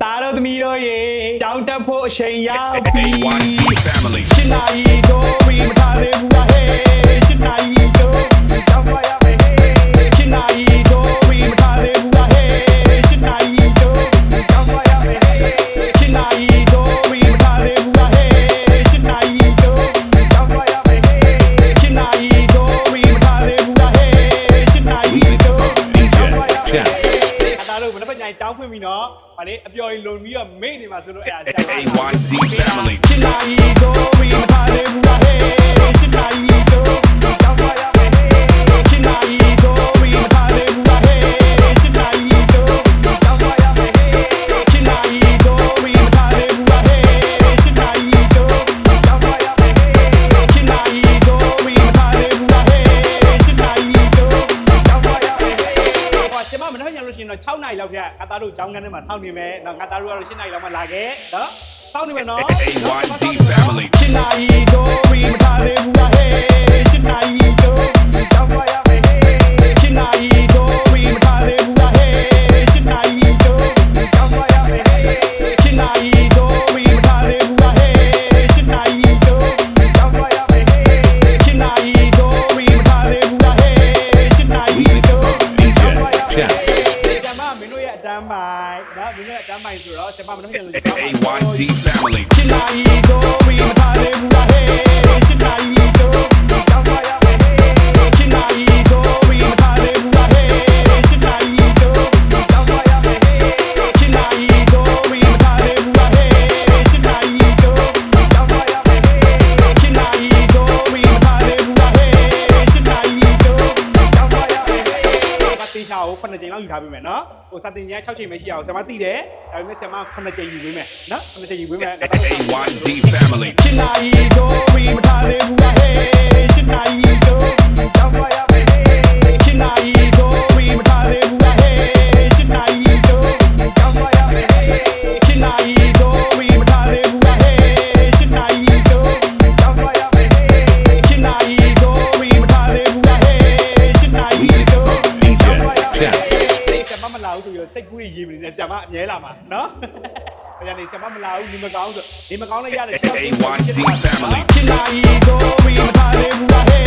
သားတို့သမီးတို့ရေတောင်းတက်ဖို့အချိန်ရောက်ပြီ A1D family ရှင်းနာရီတို့ပြီးမထားသေးဘူးလားဟဲ့ရှင်းနာရီတို့တောင်းပါရမယ်ဟဲ့ရှင်းနာရီတို့ပြီးမထားသေးဘူးလားဟဲ့ရှင်းနာရီတို့တောင်းပါရမယ်ဟဲ့ရှင်းနာရီတို့ပြီးမထားသေးဘူးလားဟဲ့ရှင်းနာရီတို့တောင်းပါရမယ်ဟဲ့ရှင်းနာရီတို့ပြီးမထားသေးဘူးလားဟဲ့ရှင်းနာရီတို့တောင်းပါရမယ်အားလုံးမနေ့ကညတောင်းဖွင့်ပြီနော်ဗာလေအပျော်ရင်လုံပြီးတော့မိတ်နေမှာဆိုလို့အဲ့ဒါဆက်ပါ A1D family ရှင်းနာရီတို့ပြီးမထားသေးဘူးလားဟဲ့ရှင်းနာရီတို့တောင်းပါရမယ်ဟဲ့ရှင်းနာရီတို့ပြီးမထားသေးဘူးလားဟဲ့ရှင်းနာရီတို့တောင်းပါရမယ်ဟဲ့ရှင်းနာရီတို့ပြီးမထားသေးဘူးလားဟဲ့ရှင်းနာရီတို့တောင်းပါရမယ်ဟဲ့ရှင်းနာရီတို့ပြီးမထားသေးဘူးလားဟဲ့ရှင်းနာရီတို့တောင်းပါရမယ်ဟဲ့ဟောကျွန်မမနေ့ကညလို့ရှိရင်တော့6နာရီလောက်ကျငါသားတို့ကျောင်းကန်းထဲမှာစောင့်နေမယ်နော်ငါသားတို့ကတော့7နာရီလောက်မှလာခဲ့နော်စောင့်နေမယ်နော် A1D family ရှင်းနာရီတို့ပြီးမထားသေးဘူးလားဟဲ့ရှင်းနာရီတို့တောင်းပါရမယ်ဟဲ့ရှင်းနာရီတို့ပြီးမထားသေးဘူးလားဟဲ့ရှင်းနာရီတို့တောင်းပါရမယ်ဟဲ့ရှင်းနာရီတို့ပြီးမထားသေးဘူးလားဟဲ့ရှင်းနာရီတို့တောင်းပါရမယ်ဟဲ့ရှင်းနာရီတို့ပြီးမထားသေးဘူးလားဟဲ့ရှင်းနာရီတို့တောင်းပါရမယ်ကျမမင်းတို့ရဲ့အတန်းပိုင်းနော်မင်းတို့ရဲ့အတန်းပိုင်းဆိုတော့ကျမမနှောင်းပြန်လို့ A1D family ရှင်းနာရီတို့ပြီးမထားသေးဘူးလားဟဲ့ရှင်းနာရီတို့တောင်းပါရမယ်ဟဲ့ရှင်းနာရီတို့ပြီးမထားသေးဘူးလားဟဲ့ရှင်းနာရီတို့တောင်းပါရမယ်ဟဲ့ရှင်းနာရီတို့ပြီးမထားသေးဘူးလားဟဲ့ရှင်းနာရီတို့တောင်းပါရမယ်ဟဲ့ရှင်းနာရီတို့ပြီးမထားသေးဘူးလားဟဲ့ရှင်းနာရီတို့တောင်းပါရမယ်ဟဲ့ကတိချာကို9ကြိမ်လောက်ယူထားပေးမယ်နော်ဟိုစတင်ကြီး6ကြိမ်ပဲရှိအောင်ဆရာမသိတယ်ဒါပေမဲ့ဆရာမ9ကြိမ်ယူပေးမယ်နော်9ကြိမ်ယူပေးမယ် A1D family ရှင်းနာရီတို့ပြီးမထားသေးဘူးလားဟဲ့ရှင်းနာရီတို့တောင်းပါရမယ်ဟဲ့ရှင်းနာရီတို့ပြီးမထားသေးဘူးလားဟဲ့ရှင်းနာရီတို့တောင်းပါရမယ်ဟဲ့ရှင်းနာရီတို့ပြီးမထားသေးဘူးလားဟဲ့ရှင်းနာရီတို့တောင်းပါရမယ်ဟဲ့ရှင်းနာရီတို့ပြီးမထားသေးဘူးလားဟဲ့ရှင်းနာရီတို့တောင်းပါရမယ်ဆရာမမလာဘူးဆိုပြီးစိတ်ကူးရေးမနေနဲ့ဆရာမအမြဲလာမှာနော်ဘယ်ကနေဆရာမမလာဘူးဒီမကောင်းဆိုဒီမကောင်းလည်းရတယ် A1D family ရှင်းနာရီတို့ပြီးမထားသေးဘူးလားဟဲ့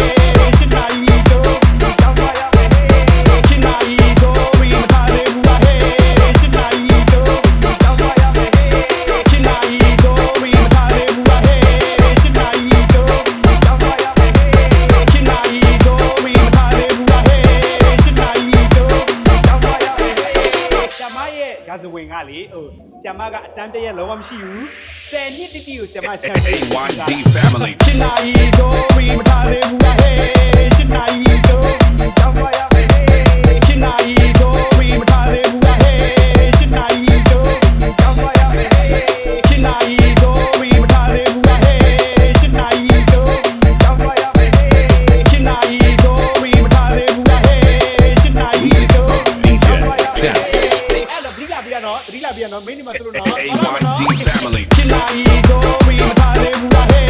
ရှင်းနာရီတို့တောင်းပါရမယ်ဟဲ့ရှင်းနာရီတို့ပြီးမထားသေးဘူးလားဟဲ့ရှင်းနာရီတို့တောင်းပါရမယ်ဟဲ့ရှင်းနာရီတို့ပြီးမထားသေးဘူးလားဟဲ့ရှင်းနာရီတို့တောင်းပါရမယ်ဟဲ့ရှင်းနာရီတို့ပြီးမထားသေးဘူးလားဟဲ့ရှင်းနာရီတို့တောင်းပါရမယ်ဟဲ့ဆရာမရဲ့ရာဇဝင်ကလေဟိုဆရာမကအတန်းတရက်လုံးဝမရှိဘူး10နှစ်တိတိကိုဆရာမချန်ပီယံ A1D family ရှင်းနာရီတို့ပြီးမထားသေးဘူးလားဟဲ့ရှင်းနာရီတို့တောင်းပါရမယ်ဟဲ့ရှင်းနာရီတို့ပြီးမထားသေးဘူးလားဟဲ့ရှင်းနာရီတို့တောင်းပါရမယ်ဟဲ့ရှင်းနာရီတို့ပြီးမထားသေးဘူးလားဟဲ့ရှင်းနာရီတို့တောင်းပါရမယ်ဟဲ့ရှင်းနာရီတို့ပြီးမထားသေးဘူးလားဟဲ့ရှင်းနာရီတို့တောင်းပါရမယ်အဲ့တော့ပြီးရနော်တတိလာပြရနော်မင်းဒီမှာသူတို့နော် A1D family ရှင်းနာရီတို့ပြီးမထားသေးဘူးလားဟဲ့